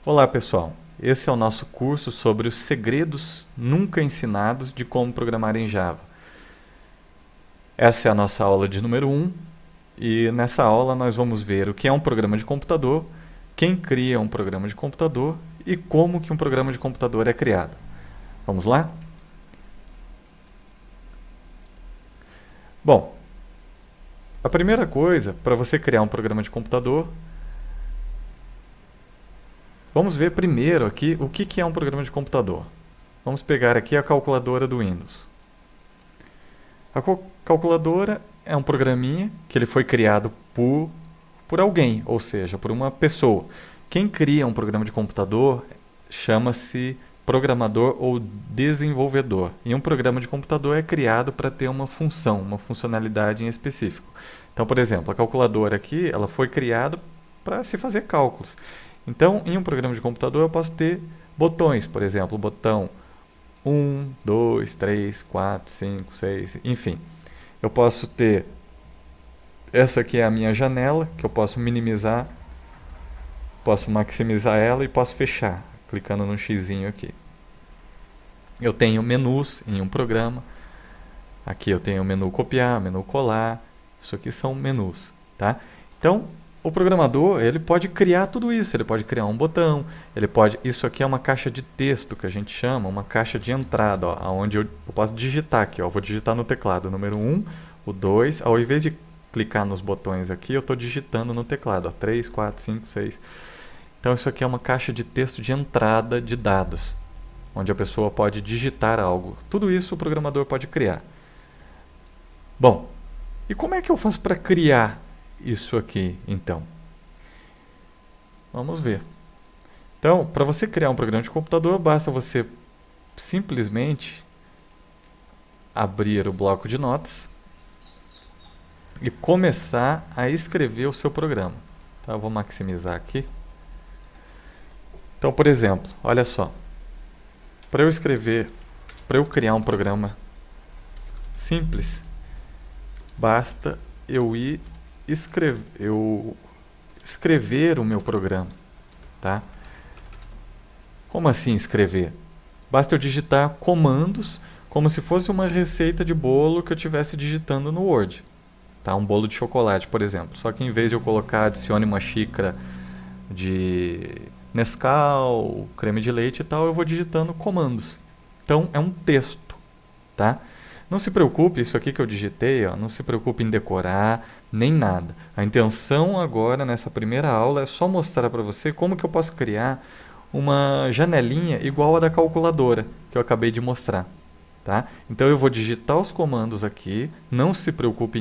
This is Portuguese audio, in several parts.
Olá pessoal, esse é o nosso curso sobre os segredos nunca ensinados de como programar em Java. Essa é a nossa aula de número 1 e nessa aula nós vamos ver o que é um programa de computador, quem cria um programa de computador e como que um programa de computador é criado. Vamos lá? Bom, a primeira coisa para você criar um programa de computador, vamos ver primeiro aqui o que é um programa de computador. Vamos pegar aqui a calculadora do Windows. A calculadora é um programinha que ele foi criado por alguém, ou seja, por uma pessoa. Quem cria um programa de computador chama-se programador ou desenvolvedor. E um programa de computador é criado para ter uma função, uma funcionalidade em específico. Então, por exemplo, a calculadora aqui, ela foi criada para se fazer cálculos. Então, em um programa de computador eu posso ter botões, por exemplo, o botão 1, 2, 3, 4, 5, 6, enfim. Eu posso ter, essa aqui é a minha janela, que eu posso minimizar, posso maximizar ela e posso fechar, clicando no xizinho aqui. Eu tenho menus em um programa, aqui eu tenho o menu copiar, menu colar, isso aqui são menus, tá? Então, o programador, ele pode criar tudo isso, ele pode criar um botão, ele pode... Isso aqui é uma caixa de texto que a gente chama, uma caixa de entrada, ó, onde eu posso digitar aqui, ó, vou digitar no teclado o número 1, o 2, ao invés de clicar nos botões aqui, eu estou digitando no teclado, ó, 3, 4, 5, 6. Então isso aqui é uma caixa de texto de entrada de dados, onde a pessoa pode digitar algo. Tudo isso o programador pode criar. Bom, e como é que eu faço para criar isso aqui, então? Vamos ver. Então, para você criar um programa de computador, basta você simplesmente abrir o bloco de notas e começar a escrever o seu programa. Então, eu vou maximizar aqui. Então, por exemplo, olha só. Para eu criar um programa simples, basta eu escrever o meu programa, tá? Como assim escrever? Basta eu digitar comandos como se fosse uma receita de bolo que eu estivesse digitando no Word, tá? Um bolo de chocolate, por exemplo. Só que em vez de eu colocar adicione uma xícara de Nescau, creme de leite e tal, eu vou digitando comandos. Então é um texto, tá? Não se preocupe, isso aqui que eu digitei, ó, não se preocupe em decorar, nem nada. A intenção agora, nessa primeira aula, é só mostrar para você como que eu posso criar uma janelinha igual a da calculadora, que eu acabei de mostrar. Tá? Então eu vou digitar os comandos aqui, não se preocupe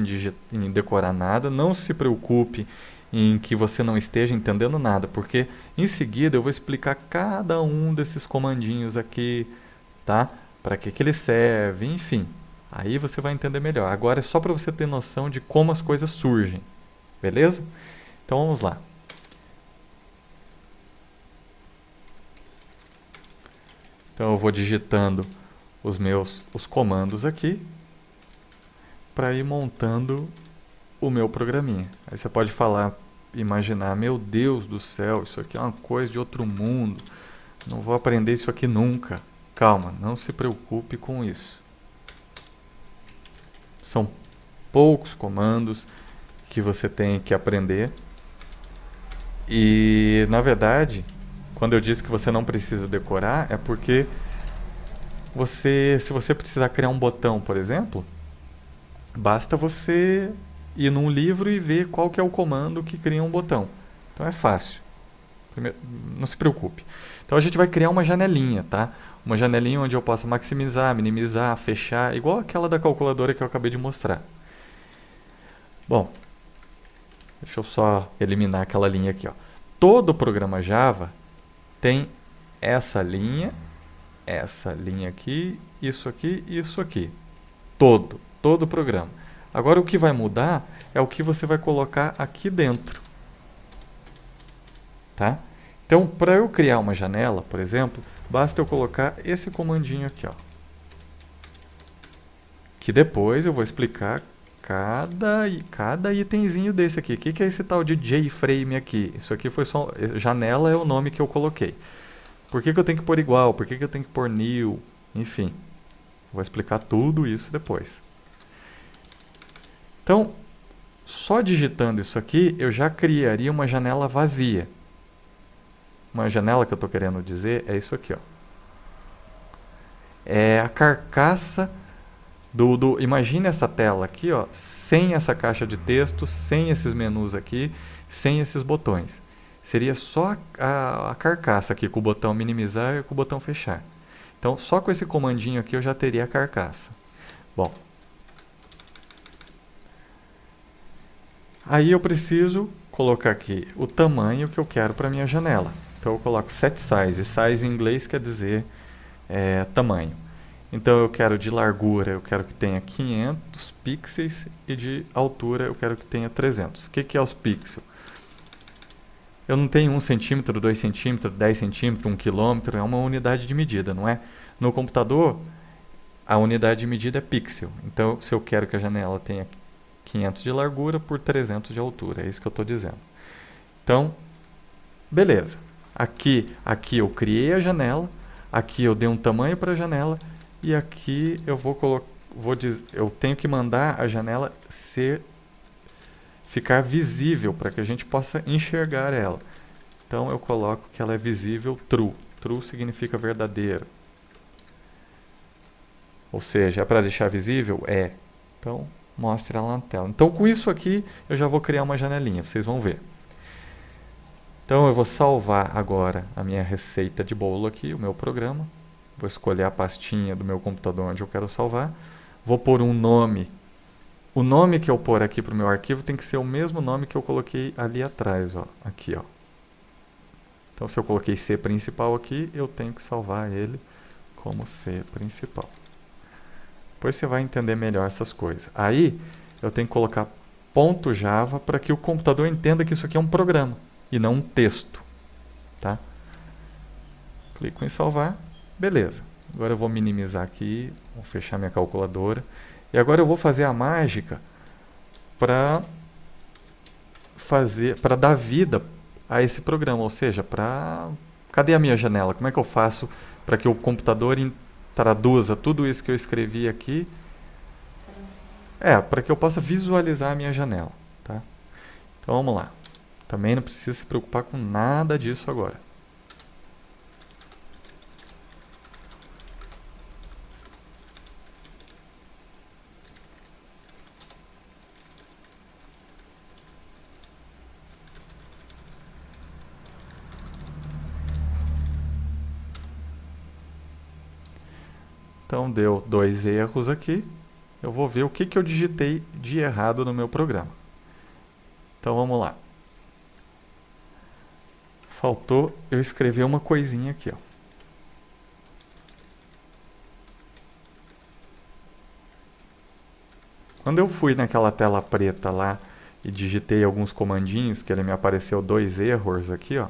em decorar nada, não se preocupe em que você não esteja entendendo nada, porque em seguida eu vou explicar cada um desses comandinhos aqui, tá? Para que ele serve, enfim. Aí você vai entender melhor. Agora é só para você ter noção de como as coisas surgem. Beleza? Então vamos lá. Então eu vou digitando os comandos aqui para ir montando o meu programinha. Aí você pode imaginar, meu Deus do céu, isso aqui é uma coisa de outro mundo. Não vou aprender isso aqui nunca. Calma, não se preocupe com isso. São poucos comandos que você tem que aprender. E, na verdade, quando eu disse que você não precisa decorar, é porque se você precisar criar um botão, por exemplo, basta você ir num livro e ver qual que é o comando que cria um botão. Então é fácil. Primeiro, não se preocupe. Então a gente vai criar uma janelinha, tá? Uma janelinha onde eu possa maximizar, minimizar, fechar, igual aquela da calculadora que eu acabei de mostrar. Bom, deixa eu só eliminar aquela linha aqui, ó. Todo programa Java tem essa linha aqui, isso aqui e isso aqui. Todo programa. Agora o que vai mudar é o que você vai colocar aqui dentro. Tá? Então, para eu criar uma janela, por exemplo, basta eu colocar esse comandinho aqui, ó, que depois eu vou explicar cada itemzinho desse aqui. O que é esse tal de JFrame aqui? Isso aqui foi só... Janela é o nome que eu coloquei. Por que eu tenho que pôr igual? Por que eu tenho que pôr new? Enfim, vou explicar tudo isso depois. Então, só digitando isso aqui, eu já criaria uma janela vazia. Uma janela que eu estou querendo dizer é isso aqui, ó. É a carcaça imagine essa tela aqui, ó, sem essa caixa de texto, sem esses menus aqui, sem esses botões. Seria só a carcaça aqui, com o botão minimizar e com o botão fechar. Então, só com esse comandinho aqui eu já teria a carcaça. Bom, aí eu preciso colocar aqui o tamanho que eu quero para minha janela. Então eu coloco set size. Size em inglês quer dizer tamanho. Então eu quero de largura, eu quero que tenha 500 pixels e de altura eu quero que tenha 300. O que é os pixels? Eu não tenho 1 centímetro, 2 centímetros, 10 centímetros, 1 quilômetro, é uma unidade de medida, não é? No computador, a unidade de medida é pixel. Então, se eu quero que a janela tenha 500 de largura por 300 de altura, é isso que eu estou dizendo. Então, beleza. Aqui eu criei a janela, aqui eu dei um tamanho para a janela, e aqui eu eu tenho que mandar a janela ficar visível para que a gente possa enxergar ela. Então eu coloco que ela é visível true. True significa verdadeiro. Ou seja, é para deixar visível? É. Então mostra ela na tela. Então com isso aqui eu já vou criar uma janelinha, vocês vão ver. Então eu vou salvar agora a minha receita de bolo aqui, o meu programa. Vou escolher a pastinha do meu computador onde eu quero salvar. Vou pôr um nome. O nome que eu pôr aqui para o meu arquivo tem que ser o mesmo nome que eu coloquei ali atrás, ó. Aqui, ó. Então, se eu coloquei C principal aqui, eu tenho que salvar ele como C principal. Depois você vai entender melhor essas coisas. Aí, eu tenho que colocar .java para que o computador entenda que isso aqui é um programa e não um texto. Tá? Clico em salvar. Beleza. Agora eu vou minimizar aqui, vou fechar minha calculadora. E agora eu vou fazer a mágica para dar vida a esse programa, ou seja, cadê a minha janela? Como é que eu faço para que o computador traduza tudo isso que eu escrevi aqui? Para que eu possa visualizar a minha janela, tá? Então vamos lá. Também não precisa se preocupar com nada disso agora. Então deu 2 erros aqui. Eu vou ver o que eu digitei de errado no meu programa. Então vamos lá. Faltou eu escrever uma coisinha aqui, ó. Quando eu fui naquela tela preta lá e digitei alguns comandinhos, que ele me apareceu 2 erros aqui, ó.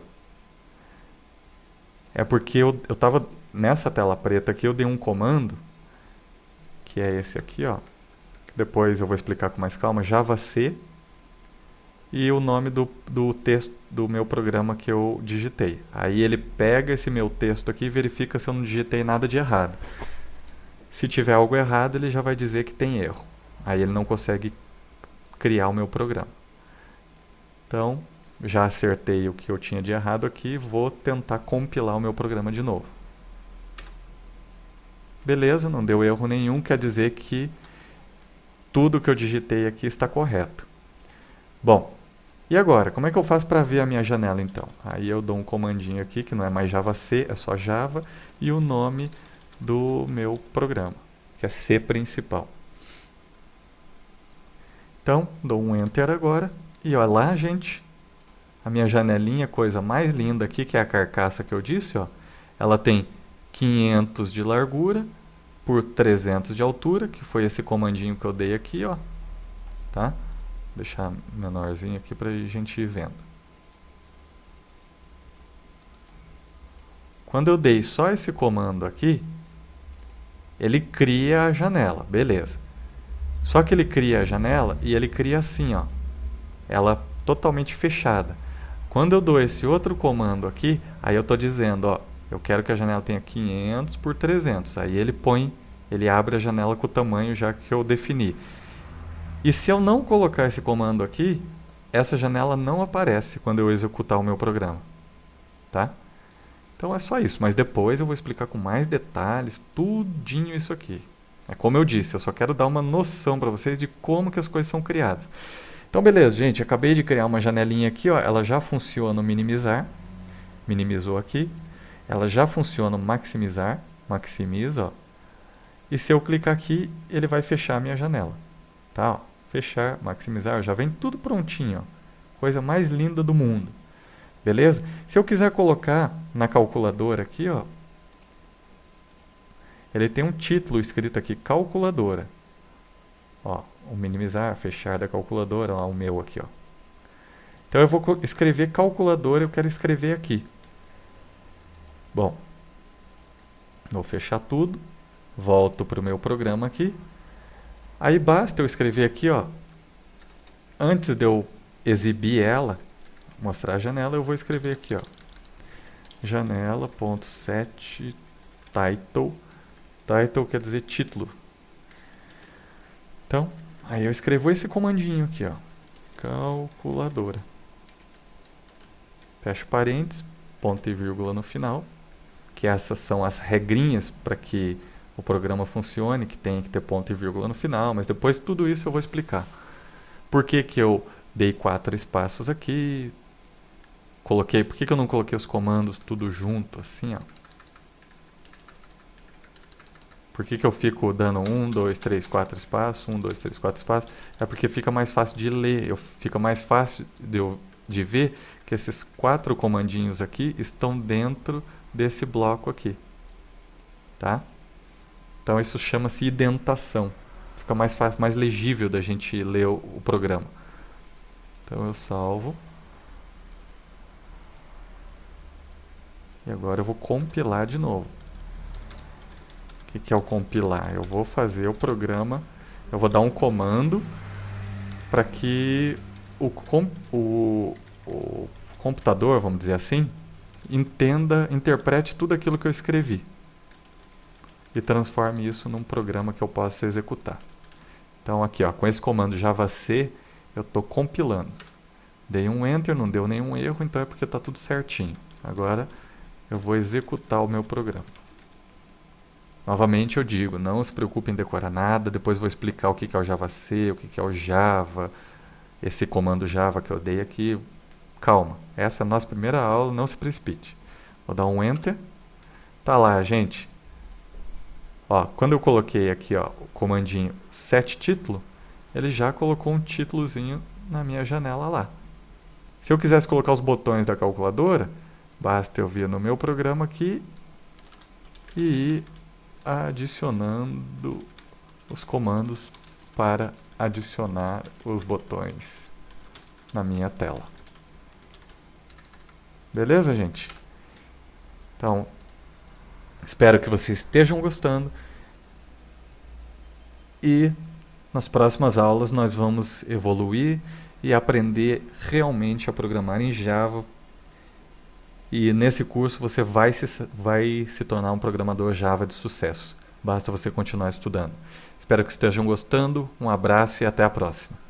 É porque eu estava nessa tela preta aqui, eu dei um comando, que é esse aqui, ó. Depois eu vou explicar com mais calma, JavaC, e o nome do texto do meu programa que eu digitei. Aí ele pega esse meu texto aqui e verifica se eu não digitei nada de errado. Se tiver algo errado, ele já vai dizer que tem erro. Aí ele não consegue criar o meu programa. Então, já acertei o que eu tinha de errado aqui, vou tentar compilar o meu programa de novo. Beleza, não deu erro nenhum, quer dizer que tudo que eu digitei aqui está correto. Bom, e agora, como é que eu faço para ver a minha janela então? Aí eu dou um comandinho aqui, que não é mais JavaC, é só Java, e o nome do meu programa, que é C principal. Então, dou um Enter agora, e olha lá, gente, a minha janelinha, coisa mais linda aqui, que é a carcaça que eu disse, ó, ela tem 500 de largura por 300 de altura, que foi esse comandinho que eu dei aqui, ó, tá? Vou deixar menorzinho aqui para a gente ir vendo. Quando eu dei só esse comando aqui, ele cria a janela, beleza. Só que ele cria a janela e ele cria assim, ó, ela totalmente fechada. Quando eu dou esse outro comando aqui, aí eu estou dizendo, ó, eu quero que a janela tenha 500 por 300. Aí ele abre a janela com o tamanho já que eu defini. E se eu não colocar esse comando aqui, essa janela não aparece quando eu executar o meu programa, tá? Então é só isso, mas depois eu vou explicar com mais detalhes tudinho isso aqui. É como eu disse, eu só quero dar uma noção para vocês de como que as coisas são criadas. Então beleza, gente, acabei de criar uma janelinha aqui, ó, ela já funciona no minimizar, minimizou aqui. Ela já funciona no maximizar, maximiza, ó. E se eu clicar aqui, ele vai fechar a minha janela, tá? Ó, fechar, maximizar, já vem tudo prontinho, ó. Coisa mais linda do mundo. Beleza? Se eu quiser colocar na calculadora aqui, ó, ele tem um título escrito aqui, calculadora. Ó, o minimizar, fechar da calculadora, ó, o meu aqui, ó. Então eu vou escrever calculadora, eu quero escrever aqui. Bom, vou fechar tudo, volto para o meu programa aqui. Aí basta eu escrever aqui, ó, antes de eu exibir ela, mostrar a janela, eu vou escrever aqui, ó, janela.set title. Title quer dizer título. Então, aí eu escrevo esse comandinho aqui, ó, calculadora. Fecho parênteses, ponto e vírgula no final, que essas são as regrinhas para que o programa funcione, que tem que ter ponto e vírgula no final, mas depois tudo isso eu vou explicar. Por que que eu dei 4 espaços aqui, por que que eu não coloquei os comandos tudo junto, assim, ó? Por que que eu fico dando 1, 2, 3, 4 espaços, 1, 2, 3, 4 espaços? É porque fica mais fácil de ler, fica mais fácil de ver que esses 4 comandinhos aqui estão dentro desse bloco aqui, tá? Então isso chama-se indentação. Fica mais fácil, mais legível da gente ler o programa. Então eu salvo. E agora eu vou compilar de novo. O que é o compilar? Eu vou fazer o programa, eu vou dar um comando para que o computador, vamos dizer assim, interprete tudo aquilo que eu escrevi e transforme isso num programa que eu possa executar. Então aqui, ó, com esse comando javac, eu estou compilando. Dei um enter, não deu nenhum erro, então é porque está tudo certinho. Agora eu vou executar o meu programa. Novamente eu digo, não se preocupe em decorar nada, depois vou explicar o que é o javac, o que é o Java, esse comando Java que eu dei aqui. Calma, essa é a nossa primeira aula, não se precipite. Vou dar um enter. Tá lá, gente. Ó, quando eu coloquei aqui, ó, o comandinho set título, ele já colocou um títulozinho na minha janela lá. Se eu quisesse colocar os botões da calculadora, basta eu vir no meu programa aqui e ir adicionando os comandos para adicionar os botões na minha tela. Beleza, gente? Então, espero que vocês estejam gostando e nas próximas aulas nós vamos evoluir e aprender realmente a programar em Java. E nesse curso você vai se tornar um programador Java de sucesso. Basta você continuar estudando. Espero que estejam gostando. Um abraço e até a próxima.